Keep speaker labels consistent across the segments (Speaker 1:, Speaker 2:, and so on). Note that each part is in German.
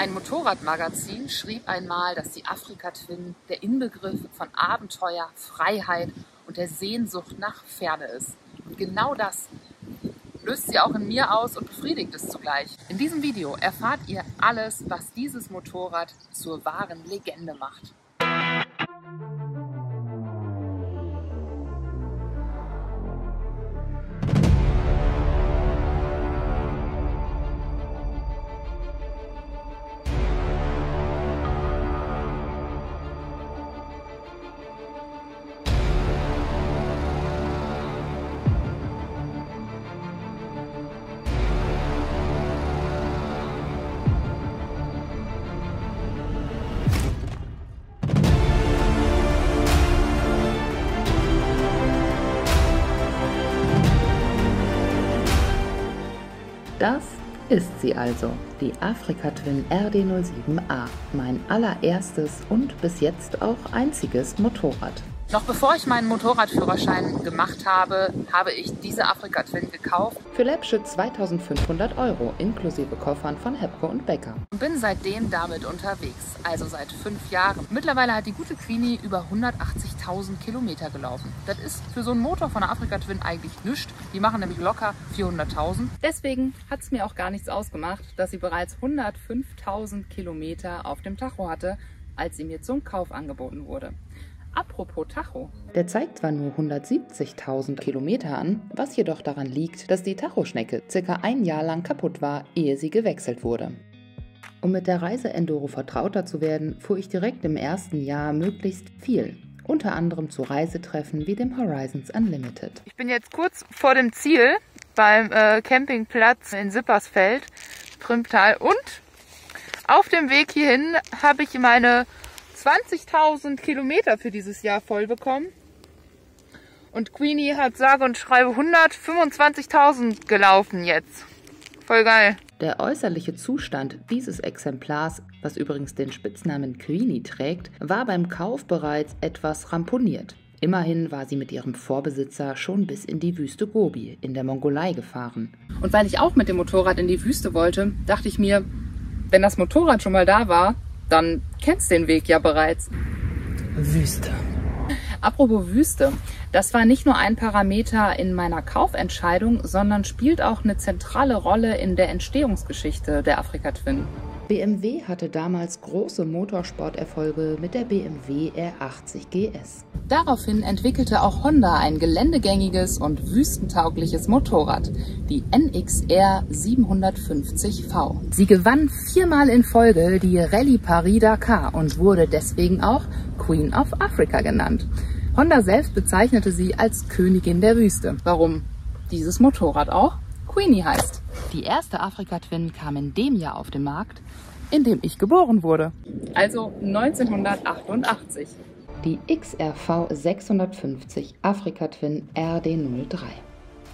Speaker 1: Ein Motorradmagazin schrieb einmal, dass die Afrika Twin der Inbegriff von Abenteuer, Freiheit und der Sehnsucht nach Ferne ist. Und genau das löst sie auch in mir aus und befriedigt es zugleich. In diesem Video erfahrt ihr alles, was dieses Motorrad zur wahren Legende macht.
Speaker 2: Das ist sie also, die Afrika Twin RD07A, mein allererstes und bis jetzt auch einziges Motorrad.
Speaker 1: Noch bevor ich meinen Motorradführerschein gemacht habe, habe ich diese Afrika Twin gekauft.
Speaker 2: Für läppsche 2.500 € inklusive Koffern von Hepco und Becker.
Speaker 1: Und bin seitdem damit unterwegs, also seit 5 Jahren. Mittlerweile hat die gute Queenie über 180.000 Kilometer gelaufen. Das ist für so einen Motor von der Afrika Twin eigentlich nichts. Die machen nämlich locker 400.000. Deswegen hat es mir auch gar nichts ausgemacht, dass sie bereits 105.000 Kilometer auf dem Tacho hatte, als sie mir zum Kauf angeboten wurde. Apropos Tacho.
Speaker 2: Der zeigt zwar nur 170.000 Kilometer an, was jedoch daran liegt, dass die Tachoschnecke circa ein Jahr lang kaputt war, ehe sie gewechselt wurde. Um mit der Reise-Enduro vertrauter zu werden, fuhr ich direkt im ersten Jahr möglichst viel. Unter anderem zu Reisetreffen wie dem Horizons Unlimited.
Speaker 1: Ich bin jetzt kurz vor dem Ziel beim Campingplatz in Sippersfeld, Primmtal, und auf dem Weg hierhin habe ich meine 20.000 Kilometer für dieses Jahr voll bekommen. Und Queenie hat sage und schreibe 125.000 gelaufen jetzt. Voll geil.
Speaker 2: Der äußerliche Zustand dieses Exemplars, was übrigens den Spitznamen Queenie trägt, war beim Kauf bereits etwas ramponiert. Immerhin war sie mit ihrem Vorbesitzer schon bis in die Wüste Gobi in der Mongolei gefahren.
Speaker 1: Und weil ich auch mit dem Motorrad in die Wüste wollte, dachte ich mir, wenn das Motorrad schon mal da war, dann kennst du den Weg ja bereits.
Speaker 2: Wüste.
Speaker 1: Apropos Wüste, das war nicht nur ein Parameter in meiner Kaufentscheidung, sondern spielt auch eine zentrale Rolle in der Entstehungsgeschichte der Afrika Twin.
Speaker 2: BMW hatte damals große Motorsporterfolge mit der BMW R80 GS.
Speaker 1: Daraufhin entwickelte auch Honda ein geländegängiges und wüstentaugliches Motorrad, die NXR 750V. Sie gewann 4-mal in Folge die Rallye Paris-Dakar und wurde deswegen auch Queen of Africa genannt. Honda selbst bezeichnete sie als Königin der Wüste, warum dieses Motorrad auch Queenie heißt. Die erste Afrika Twin kam in dem Jahr auf den Markt, in dem ich geboren wurde, also 1988.
Speaker 2: Die XRV 650 Afrika Twin RD03.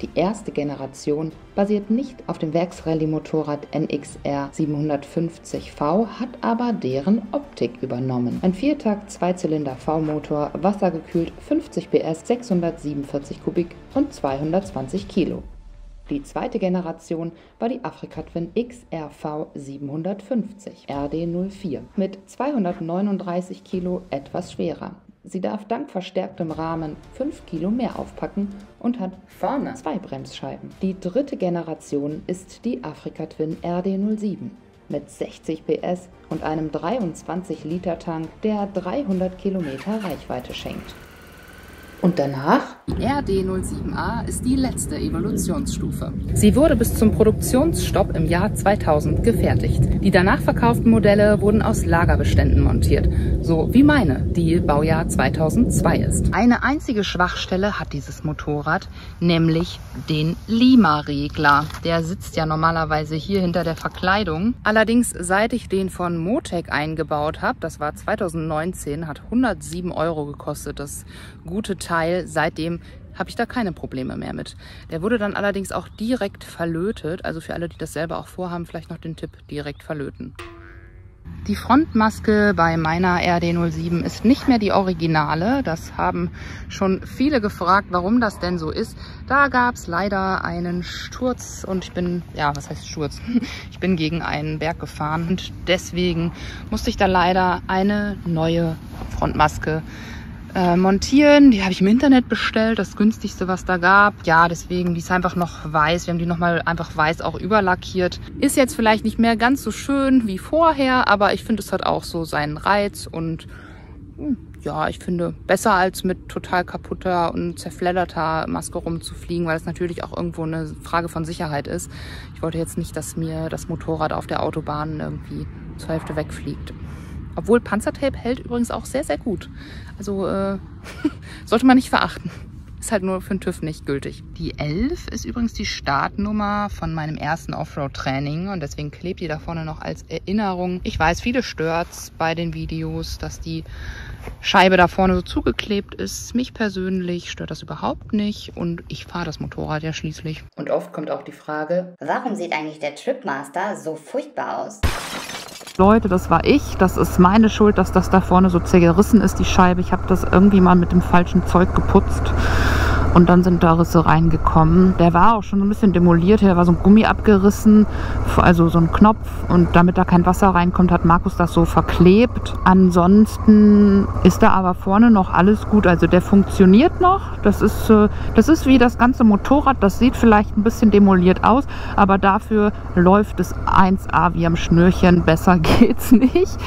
Speaker 2: Die erste Generation basiert nicht auf dem Werksrallye-Motorrad NXR 750V, hat aber deren Optik übernommen. Ein Viertakt-Zweizylinder-V-Motor, wassergekühlt, 50 PS, 647 Kubik und 220 Kilo. Die zweite Generation war die Afrika Twin XRV 750 RD04 mit 239 Kilo etwas schwerer. Sie darf dank verstärktem Rahmen 5 Kilo mehr aufpacken und hat vorne 2 Bremsscheiben. Die dritte Generation ist die Afrika Twin RD07 mit 60 PS und einem 23-Liter-Tank, der 300 Kilometer Reichweite schenkt. Und danach?
Speaker 1: Die RD07A ist die letzte Evolutionsstufe. Sie wurde bis zum Produktionsstopp im Jahr 2000 gefertigt. Die danach verkauften Modelle wurden aus Lagerbeständen montiert, so wie meine, die Baujahr 2002 ist. Eine einzige Schwachstelle hat dieses Motorrad, nämlich den Lima-Regler. Der sitzt ja normalerweise hier hinter der Verkleidung. Allerdings, seit ich den von Motec eingebaut habe, das war 2019, hat 107 € gekostet, das gute Teil. Seitdem habe ich da keine Probleme mehr mit. Der wurde dann allerdings auch direkt verlötet. Also für alle, die das selber auch vorhaben, vielleicht noch den Tipp, direkt verlöten. Die Frontmaske bei meiner RD07 ist nicht mehr die originale. Das haben schon viele gefragt, warum das denn so ist. Da gab es leider einen Sturz und ich bin, ja, was heißt Sturz? Ich bin gegen einen Berg gefahren und deswegen musste ich da leider eine neue Frontmaske montieren. Die habe ich im Internet bestellt, das günstigste, was da gab. Ja, deswegen, die ist einfach noch weiß. Wir haben die nochmal einfach weiß auch überlackiert. Ist jetzt vielleicht nicht mehr ganz so schön wie vorher, aber ich finde, es hat auch so seinen Reiz und ja, ich finde, besser als mit total kaputter und zerfledderter Maske rumzufliegen, weil es natürlich auch irgendwo eine Frage von Sicherheit ist. Ich wollte jetzt nicht, dass mir das Motorrad auf der Autobahn irgendwie zur Hälfte wegfliegt. Obwohl Panzertape hält übrigens auch sehr, sehr gut. Also sollte man nicht verachten. Ist halt nur für den TÜV nicht gültig. Die 11 ist übrigens die Startnummer von meinem ersten Offroad-Training und deswegen klebt die da vorne noch als Erinnerung. Ich weiß, viele stört's bei den Videos, dass die Scheibe da vorne so zugeklebt ist. Mich persönlich stört das überhaupt nicht und ich fahre das Motorrad ja schließlich.
Speaker 2: Und oft kommt auch die Frage,
Speaker 3: warum sieht eigentlich der Tripmaster so furchtbar aus?
Speaker 1: Leute, das war ich. Das ist meine Schuld, dass das da vorne so zerrissen ist, die Scheibe. Ich habe das irgendwie mal mit dem falschen Zeug geputzt und dann sind da Risse reingekommen. Der war auch schon so ein bisschen demoliert. Da war so ein Gummi abgerissen, also so ein Knopf. Und damit da kein Wasser reinkommt, hat Markus das so verklebt. Ansonsten ist da aber vorne noch alles gut. Also der funktioniert noch. Das ist wie das ganze Motorrad. Das sieht vielleicht ein bisschen demoliert aus, aber dafür läuft es 1A wie am Schnürchen. Besser geht's nicht.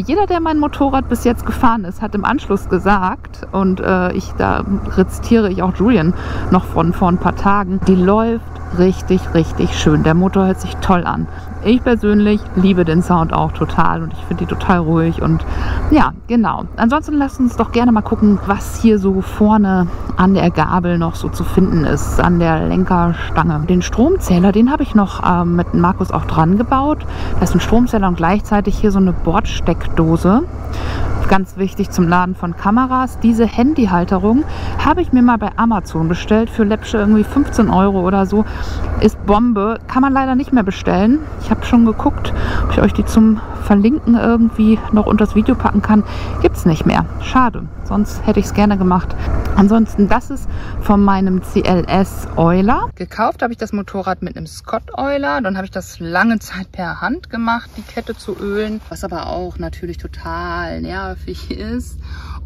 Speaker 1: Jeder, der mein Motorrad bis jetzt gefahren ist, hat im Anschluss gesagt, und da rezitiere ich auch Julian noch von vor ein paar Tagen, die läuft richtig, richtig schön. Der Motor hört sich toll an. Ich persönlich liebe den Sound auch total und ich finde die total ruhig und ja, genau. Ansonsten lasst uns doch gerne mal gucken, was hier so vorne an der Gabel noch so zu finden ist, an der Lenkerstange. Den Stromzähler, den habe ich noch mit Markus auch dran gebaut. Das ist ein Stromzähler und gleichzeitig hier so eine Bordsteckdose. Ganz wichtig zum Laden von Kameras. Diese Handyhalterung habe ich mir mal bei Amazon bestellt für läppsche irgendwie 15 € oder so. Ist Bombe. Kann man leider nicht mehr bestellen. Ich habe schon geguckt, ob ich euch die zum Verlinken irgendwie noch unter das Video packen kann. Gibt es nicht mehr. Schade. Sonst hätte ich es gerne gemacht. Ansonsten, das ist von meinem CLS Euler. Gekauft habe ich das Motorrad mit einem Scott Euler. Dann habe ich das lange Zeit per Hand gemacht, die Kette zu ölen. Was aber auch natürlich total nervig ist.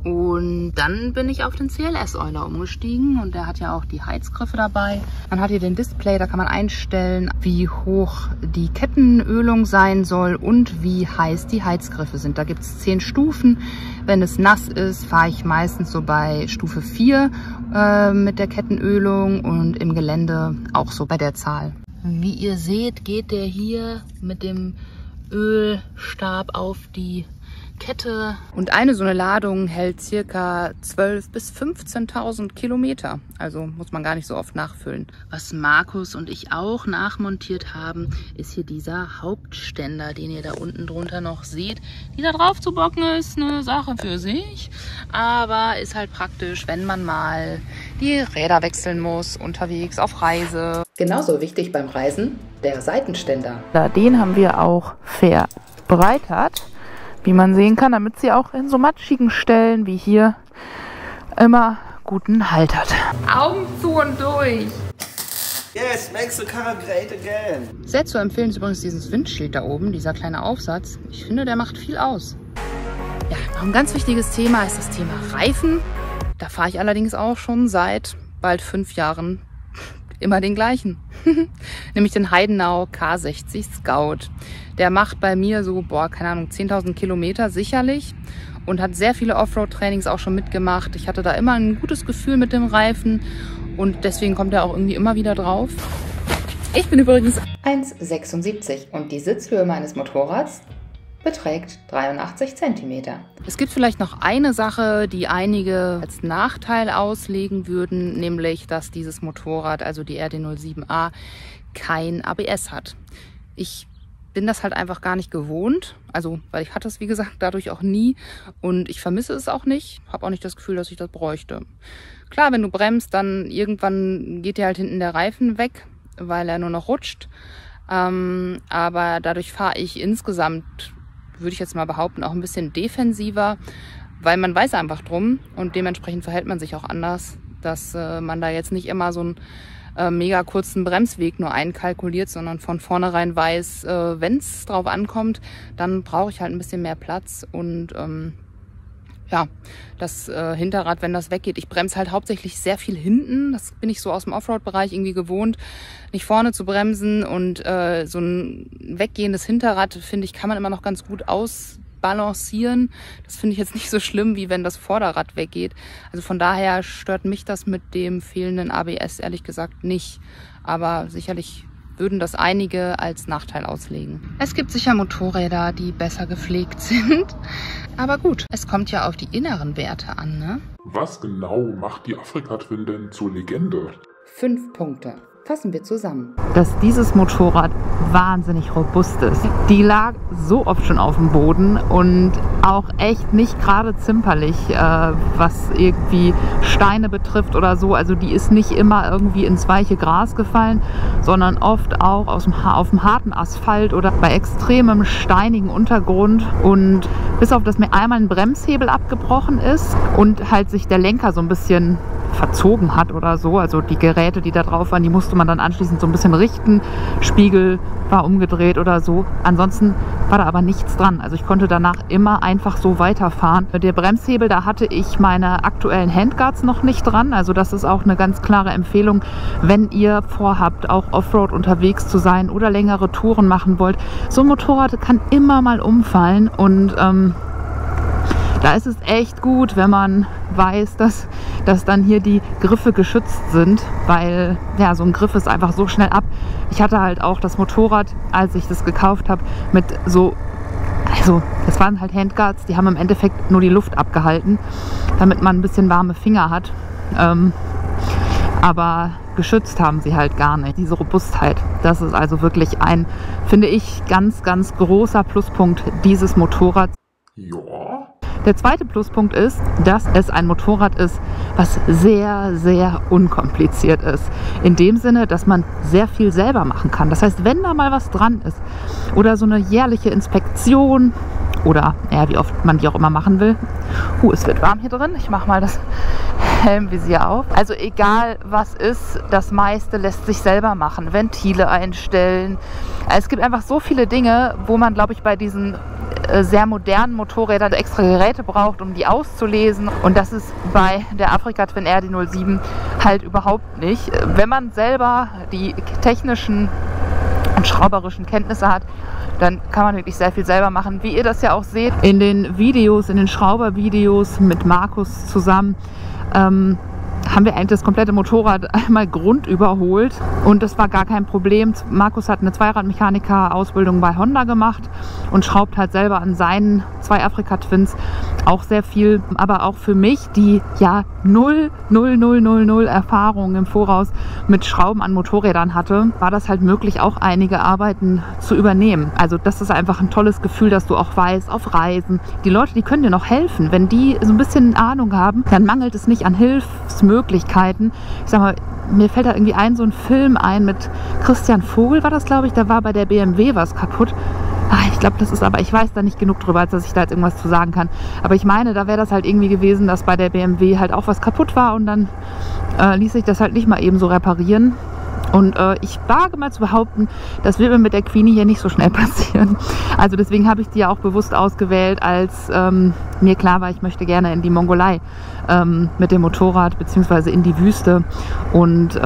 Speaker 1: Und dann bin ich auf den CLS Euler umgestiegen und der hat ja auch die Heizgriffe dabei. Man hat hier den Display, da kann man einstellen, wie hoch die Kettenölung sein soll und wie heiß die Heizgriffe sind. Da gibt es 10 Stufen. Wenn es nass ist, fahre ich meistens so bei Stufe 4 mit der Kettenölung und im Gelände auch so bei der Zahl. Wie ihr seht, geht der hier mit dem Ölstab auf die Kette. Und eine so eine Ladung hält ca. 12.000 bis 15.000 Kilometer. Also muss man gar nicht so oft nachfüllen. Was Markus und ich auch nachmontiert haben, ist hier dieser Hauptständer, den ihr da unten drunter noch seht. Die da drauf zu bocken ist eine Sache für sich, aber ist halt praktisch, wenn man mal die Räder wechseln muss, unterwegs auf Reise.
Speaker 2: Genauso wichtig beim Reisen der Seitenständer.
Speaker 1: Den haben wir auch verbreitert, wie man sehen kann, damit sie auch in so matschigen Stellen wie hier immer guten Halt hat. Augen zu und durch!
Speaker 4: Yes, makes the car great again.
Speaker 1: Sehr zu empfehlen ist übrigens dieses Windschild da oben, dieser kleine Aufsatz. Ich finde, der macht viel aus. Ja, noch ein ganz wichtiges Thema ist das Thema Reifen. Da fahre ich allerdings auch schon seit bald 5 Jahren immer den gleichen. Nämlich den Heidenau K60 Scout. Der macht bei mir so, keine Ahnung, 10.000 Kilometer sicherlich und hat sehr viele Offroad-Trainings auch schon mitgemacht. Ich hatte da immer ein gutes Gefühl mit dem Reifen und deswegen kommt er auch irgendwie immer wieder drauf. Ich bin übrigens
Speaker 2: 1,76 und die Sitzhöhe meines Motorrads beträgt 83 cm.
Speaker 1: Es gibt vielleicht noch eine Sache, die einige als Nachteil auslegen würden, nämlich, dass dieses Motorrad, also die RD07A, kein ABS hat. Ich bin das halt einfach gar nicht gewohnt, also weil ich hatte es wie gesagt dadurch auch nie und ich vermisse es auch nicht, habe auch nicht das Gefühl, dass ich das bräuchte. Klar, wenn du bremst, dann irgendwann geht dir halt hinten der Reifen weg, weil er nur noch rutscht, aber dadurch fahre ich insgesamt würde ich jetzt mal behaupten, auch ein bisschen defensiver, weil man weiß einfach drum und dementsprechend verhält man sich auch anders, dass man da jetzt nicht immer so einen mega kurzen Bremsweg nur einkalkuliert, sondern von vornherein weiß, wenn es drauf ankommt, dann brauche ich halt ein bisschen mehr Platz und ja, das Hinterrad, wenn das weggeht, ich bremse halt hauptsächlich sehr viel hinten, das bin ich so aus dem Offroad-Bereich irgendwie gewohnt, nicht vorne zu bremsen und so ein weggehendes Hinterrad, finde ich, kann man immer noch ganz gut ausbalancieren. Das finde ich jetzt nicht so schlimm, wie wenn das Vorderrad weggeht. Also von daher stört mich das mit dem fehlenden ABS ehrlich gesagt nicht, aber sicherlich würden das einige als Nachteil auslegen. Es gibt sicher Motorräder, die besser gepflegt sind. Aber gut, es kommt ja auf die inneren Werte an, ne?
Speaker 5: Was genau macht die Afrika Twin denn zur Legende?
Speaker 2: 5 Punkte. Fassen wir zusammen.
Speaker 1: Dass dieses Motorrad wahnsinnig robust ist. Die lag so oft schon auf dem Boden und auch echt nicht gerade zimperlich, was irgendwie Steine betrifft oder so. Also die ist nicht immer irgendwie ins weiche Gras gefallen, sondern oft auch auf dem harten Asphalt oder bei extremem steinigen Untergrund. Und bis auf dass mir einmal ein Bremshebel abgebrochen ist und halt sich der Lenker so ein bisschen verzogen hat oder so. Also die Geräte, die da drauf waren, die musste man dann anschließend so ein bisschen richten. Spiegel war umgedreht oder so. Ansonsten war da aber nichts dran. Also ich konnte danach immer einfach so weiterfahren. Der Bremshebel, da hatte ich meine aktuellen Handguards noch nicht dran. Also das ist auch eine ganz klare Empfehlung, wenn ihr vorhabt, auch Offroad unterwegs zu sein oder längere Touren machen wollt. So ein Motorrad kann immer mal umfallen und da ist es echt gut, wenn man weiß, dass dann hier die Griffe geschützt sind, weil ja, so ein Griff ist einfach so schnell ab. Ich hatte halt auch das Motorrad, als ich das gekauft habe, mit so, also das waren halt Handguards, die haben im Endeffekt nur die Luft abgehalten, damit man ein bisschen warme Finger hat. Aber geschützt haben sie halt gar nicht. Diese Robustheit, das ist also wirklich ein, finde ich, ganz, ganz großer Pluspunkt dieses Motorrads.
Speaker 5: Ja.
Speaker 1: Der zweite Pluspunkt ist, dass es ein Motorrad ist, was sehr, sehr unkompliziert ist. In dem Sinne, dass man sehr viel selber machen kann. Das heißt, wenn da mal was dran ist oder so eine jährliche Inspektion oder ja, wie oft man die auch immer machen will. Es wird warm hier drin. Ich mache mal das Helmvisier auf. Also egal was ist, das meiste lässt sich selber machen. Ventile einstellen. Es gibt einfach so viele Dinge, wo man, glaube ich, bei diesen sehr modernen Motorrädern extra Geräte braucht, um die auszulesen. Und das ist bei der Afrika Twin RD07 halt überhaupt nicht. Wenn man selber die technischen und schrauberischen Kenntnisse hat, dann kann man wirklich sehr viel selber machen. Wie ihr das ja auch seht in den Videos, in den Schraubervideos mit Markus zusammen, haben wir eigentlich das komplette Motorrad einmal grundüberholt und das war gar kein Problem. Markus hat eine Zweiradmechaniker-Ausbildung bei Honda gemacht und schraubt halt selber an seinen 2 Afrika Twins auch sehr viel. Aber auch für mich, die ja 0 Erfahrung im Voraus mit Schrauben an Motorrädern hatte, war das halt möglich, auch einige Arbeiten zu übernehmen. Also das ist einfach ein tolles Gefühl, dass du auch weißt, auf Reisen, die Leute, die können dir noch helfen. Wenn die so ein bisschen Ahnung haben, dann mangelt es nicht an Hilfsmöglichkeiten. Ich sag mal, mir fällt da irgendwie so ein Film ein mit Christian Vogel, war das, glaube ich, da war bei der BMW was kaputt. Ich glaube, das ist aber, ich weiß da nicht genug drüber, als dass ich da jetzt irgendwas zu sagen kann. Aber ich meine, da wäre das halt irgendwie gewesen, dass bei der BMW halt auch was kaputt war und dann ließ sich das halt nicht mal eben so reparieren. Und ich wage mal zu behaupten, das wird mir mit der Queenie hier nicht so schnell passieren. Also deswegen habe ich die ja auch bewusst ausgewählt, als mir klar war, ich möchte gerne in die Mongolei mit dem Motorrad beziehungsweise in die Wüste. Und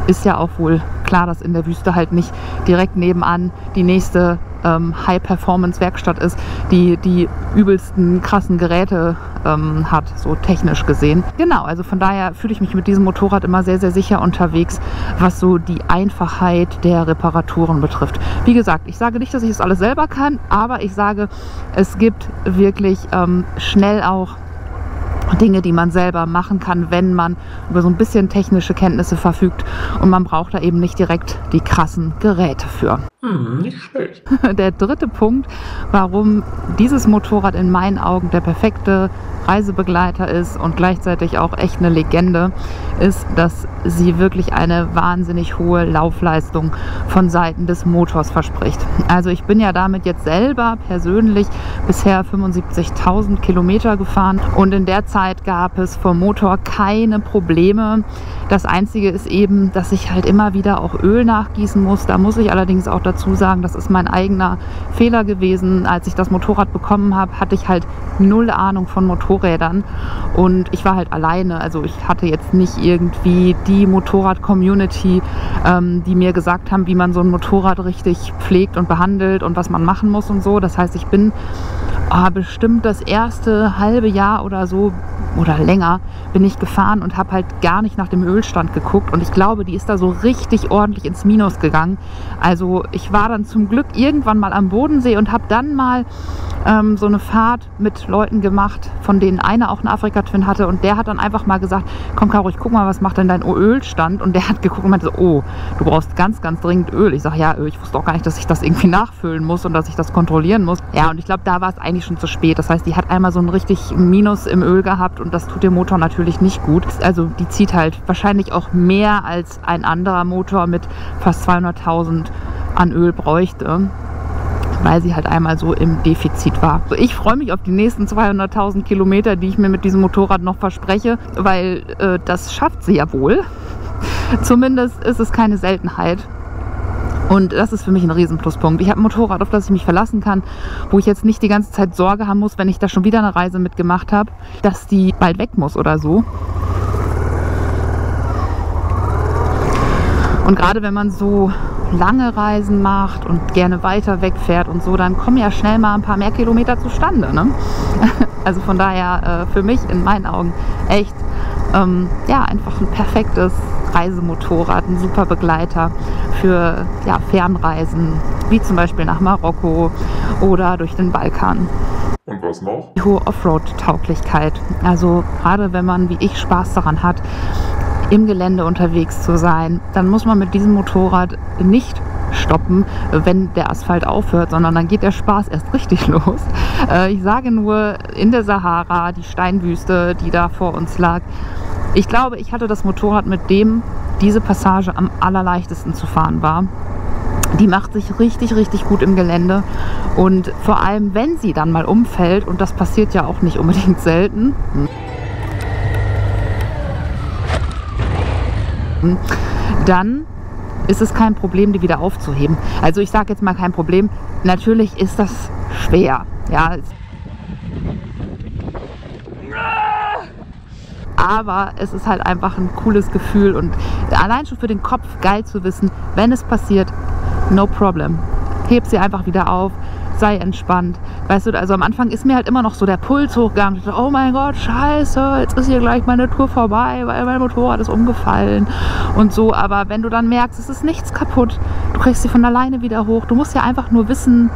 Speaker 1: ist ja auch wohl klar, dass in der Wüste halt nicht direkt nebenan die nächste High-Performance-Werkstatt ist, die die übelsten krassen Geräte hat, so technisch gesehen. Genau, also von daher fühle ich mich mit diesem Motorrad immer sehr, sehr sicher unterwegs, was so die Einfachheit der Reparaturen betrifft. Wie gesagt, ich sage nicht, dass ich das alles selber kann, aber ich sage, es gibt wirklich schnell auch Dinge, die man selber machen kann, wenn man über so ein bisschen technische Kenntnisse verfügt und man braucht da eben nicht direkt die krassen Geräte für.
Speaker 5: Nicht schlecht.
Speaker 1: Der dritte Punkt, warum dieses Motorrad in meinen Augen der perfekte Reisebegleiter ist und gleichzeitig auch echt eine Legende, ist, dass sie wirklich eine wahnsinnig hohe Laufleistung von Seiten des Motors verspricht. Also ich bin ja damit jetzt selber persönlich bisher 75.000 Kilometer gefahren und in der Zeit gab es vom Motor keine Probleme. Das Einzige ist eben, dass ich halt immer wieder auch Öl nachgießen muss. Da muss ich allerdings auch dazu sagen, das ist mein eigener Fehler gewesen. Als ich das Motorrad bekommen habe, hatte ich halt null Ahnung von Motorrädern und ich war halt alleine. Also ich hatte jetzt nicht irgendwie die Motorrad-Community, die mir gesagt haben, wie man so ein Motorrad richtig pflegt und behandelt und was man machen muss und so. Das heißt, ich bin bestimmt das erste halbe Jahr oder so oder länger bin ich gefahren und habe halt gar nicht nach dem Ölstand geguckt und ich glaube, die ist da so richtig ordentlich ins Minus gegangen. Also ich war dann zum Glück irgendwann mal am Bodensee und habe dann mal so eine Fahrt mit Leuten gemacht, von denen einer auch einen Afrika-Twin hatte und der hat dann einfach mal gesagt, komm Caro, ich guck mal, was macht denn dein Ölstand? Und der hat geguckt und meinte so, oh, du brauchst ganz, ganz dringend Öl. Ich sage, ja, ich wusste auch gar nicht, dass ich das irgendwie nachfüllen muss und dass ich das kontrollieren muss. Ja, und ich glaube, da war es eigentlich schon zu spät. Das heißt, die hat einmal so ein richtig Minus im Öl gehabt und das tut dem Motor natürlich nicht gut. Also die zieht halt wahrscheinlich auch mehr als ein anderer Motor mit fast 200.000 an Öl bräuchte, weil sie halt einmal so im Defizit war. Also ich freue mich auf die nächsten 200.000 Kilometer, die ich mir mit diesem Motorrad noch verspreche, weil das schafft sie ja wohl. Zumindest ist es keine Seltenheit. Und das ist für mich ein Riesenpluspunkt. Ich habe ein Motorrad, auf das ich mich verlassen kann, wo ich jetzt nicht die ganze Zeit Sorge haben muss, wenn ich da schon wieder eine Reise mitgemacht habe, dass die bald weg muss oder so. Und gerade wenn man so lange Reisen macht und gerne weiter wegfährt und so, dann kommen ja schnell mal ein paar mehr Kilometer zustande, ne? Also von daher für mich in meinen Augen echt ja, einfach ein perfektes Reisemotorrad, ein super Begleiter für ja, Fernreisen, wie zum Beispiel nach Marokko oder durch den Balkan.
Speaker 5: Und was noch?
Speaker 1: Die hohe Offroad-Tauglichkeit. Also gerade wenn man wie ich Spaß daran hat, im Gelände unterwegs zu sein, dann muss man mit diesem Motorrad nicht stoppen, wenn der Asphalt aufhört, sondern dann geht der Spaß erst richtig los. Ich sage nur, in der Sahara, die Steinwüste, die da vor uns lag, ich glaube, ich hatte das Motorrad, mit dem diese Passage am allerleichtesten zu fahren war. Die macht sich richtig, richtig gut im Gelände und vor allem, wenn sie dann mal umfällt, und das passiert ja auch nicht unbedingt selten, dann ist es kein Problem, die wieder aufzuheben. Also ich sage jetzt mal kein Problem. Natürlich ist das schwer. Ja. Aber es ist halt einfach ein cooles Gefühl und allein schon für den Kopf geil zu wissen, wenn es passiert, no problem. Heb sie einfach wieder auf, sei entspannt. Weißt du, also am Anfang ist mir halt immer noch so der Puls hochgegangen. Ich dachte, oh mein Gott, scheiße, jetzt ist hier gleich meine Tour vorbei, weil mein Motorrad ist umgefallen und so. Aber wenn du dann merkst, es ist nichts kaputt, du kriegst sie von alleine wieder hoch. Du musst ja einfach nur wissen,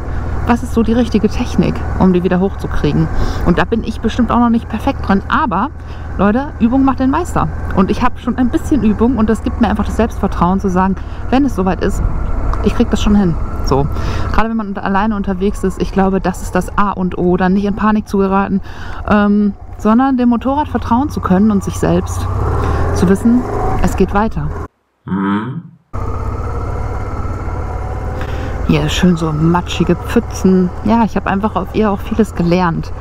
Speaker 1: was ist so die richtige Technik, um die wieder hochzukriegen. Und da bin ich bestimmt auch noch nicht perfekt drin. Aber, Leute, Übung macht den Meister. Und ich habe schon ein bisschen Übung und das gibt mir einfach das Selbstvertrauen zu sagen, wenn es soweit ist, ich krieg das schon hin. So. Gerade wenn man alleine unterwegs ist, ich glaube, das ist das A und O, dann nicht in Panik zu geraten, sondern dem Motorrad vertrauen zu können und sich selbst zu wissen, es geht weiter. Hier schön so matschige Pfützen. Ja, ich habe einfach auf ihr auch vieles gelernt.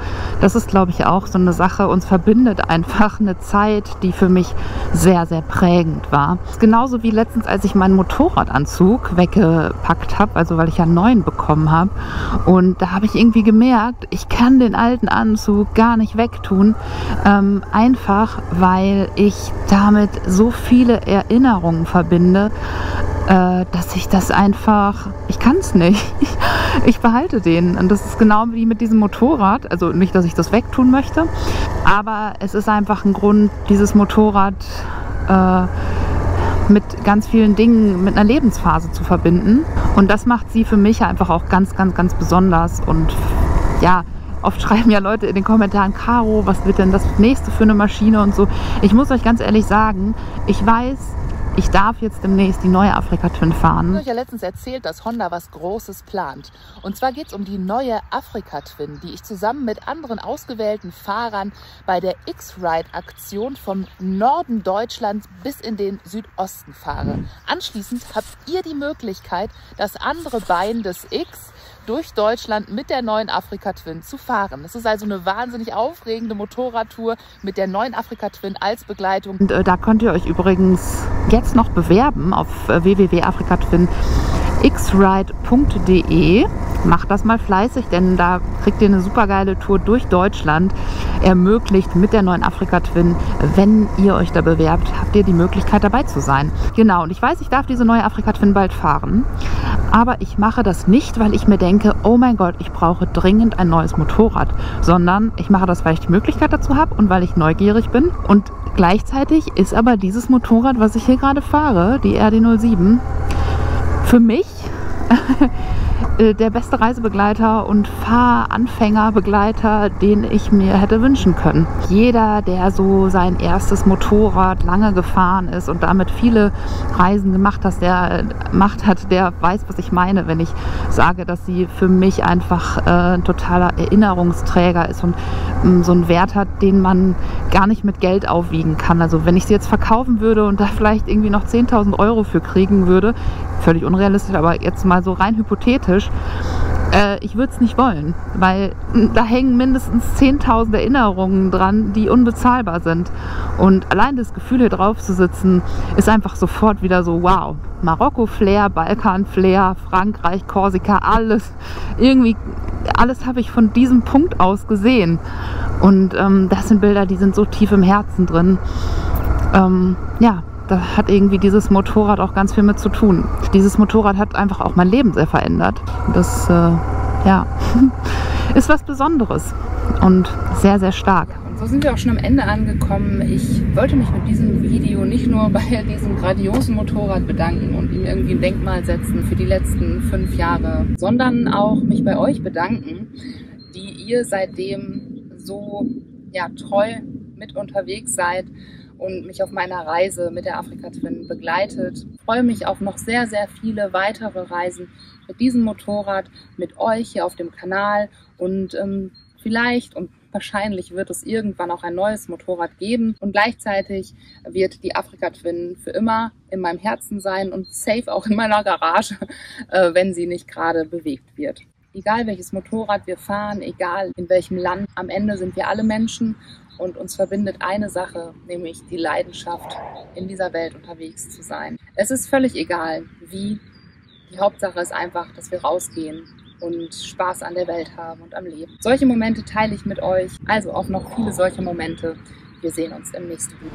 Speaker 1: Das ist, glaube ich, auch so eine Sache. Uns verbindet einfach eine Zeit, die für mich sehr, sehr prägend war. Das ist genauso wie letztens, als ich meinen Motorradanzug weggepackt habe, also weil ich ja einen neuen bekommen habe. Und da habe ich irgendwie gemerkt, ich kann den alten Anzug gar nicht wegtun. Einfach, weil ich damit so viele Erinnerungen verbinde, dass ich das einfach, ich kann es nicht. Ich behalte den. Und das ist genau wie mit diesem Motorrad. Also nicht, dass ich das wegtun möchte, aber es ist einfach ein Grund, dieses Motorrad mit ganz vielen Dingen, mit einer Lebensphase zu verbinden. Und das macht sie für mich einfach auch ganz, ganz, ganz besonders. Und ja, oft schreiben ja Leute in den Kommentaren, Caro, was wird denn das nächste für eine Maschine und so. Ich muss euch ganz ehrlich sagen, ich weiß, Ich darf jetzt demnächst die neue Afrika Twin fahren. Ich habe euch ja letztens erzählt, dass Honda was Großes plant. Und zwar geht es um die neue Afrika Twin, die ich zusammen mit anderen ausgewählten Fahrern bei der X-Ride-Aktion vom Norden Deutschlands bis in den Südosten fahre. Anschließend habt ihr die Möglichkeit, das andere Bein des X durch Deutschland mit der neuen Afrika Twin zu fahren. Das ist also eine wahnsinnig aufregende Motorradtour mit der neuen Afrika Twin als Begleitung. Und da könnt ihr euch übrigens jetzt noch bewerben auf www.afrikatwinxride.de. Macht das mal fleißig, denn da kriegt ihr eine super geile Tour durch Deutschland ermöglicht mit der neuen Afrika Twin. Wenn ihr euch da bewerbt, habt ihr die Möglichkeit dabei zu sein. Genau, und ich weiß, ich darf diese neue Afrika Twin bald fahren, aber ich mache das nicht, weil ich mir denke, oh mein Gott, ich brauche dringend ein neues Motorrad, sondern ich mache das, weil ich die Möglichkeit dazu habe und weil ich neugierig bin. Und gleichzeitig ist aber dieses Motorrad, was ich hier gerade fahre, die RD07, für mich der beste Reisebegleiter und Fahranfängerbegleiter, den ich mir hätte wünschen können. Jeder, der so sein erstes Motorrad lange gefahren ist und damit viele Reisen gemacht hat, der weiß, was ich meine, wenn ich sage, dass sie für mich einfach ein totaler Erinnerungsträger ist und so einen Wert hat, den man gar nicht mit Geld aufwiegen kann. Also wenn ich sie jetzt verkaufen würde und da vielleicht irgendwie noch 10.000 € für kriegen würde, völlig unrealistisch, aber jetzt mal so rein hypothetisch, ich würde es nicht wollen, weil da hängen mindestens 10.000 Erinnerungen dran, die unbezahlbar sind. Und allein das Gefühl, hier drauf zu sitzen, ist einfach sofort wieder so, wow, Marokko-Flair, Balkan-Flair, Frankreich, Korsika, alles habe ich von diesem Punkt aus gesehen. Und das sind Bilder, die sind so tief im Herzen drin. Ja, da hat irgendwie dieses Motorrad auch ganz viel mit zu tun. Dieses Motorrad hat einfach auch mein Leben sehr verändert. Das ja, ist was Besonderes und sehr, sehr stark. Und so sind wir auch schon am Ende angekommen. Ich wollte mich mit diesem Video nicht nur bei diesem grandiosen Motorrad bedanken und ihm irgendwie ein Denkmal setzen für die letzten 5 Jahre, sondern auch mich bei euch bedanken, die ihr seitdem so treu mit unterwegs seid und mich auf meiner Reise mit der Afrika Twin begleitet. Ich freue mich auf noch sehr, sehr viele weitere Reisen mit diesem Motorrad, mit euch hier auf dem Kanal und vielleicht und wahrscheinlich wird es irgendwann auch ein neues Motorrad geben und gleichzeitig wird die Afrika Twin für immer in meinem Herzen sein und safe auch in meiner Garage, wenn sie nicht gerade bewegt wird. Egal welches Motorrad wir fahren, egal in welchem Land, am Ende sind wir alle Menschen und uns verbindet eine Sache, nämlich die Leidenschaft, in dieser Welt unterwegs zu sein. Es ist völlig egal, wie. Die Hauptsache ist einfach, dass wir rausgehen und Spaß an der Welt haben und am Leben. Solche Momente teile ich mit euch, also auch noch viele solche Momente. Wir sehen uns im nächsten Video.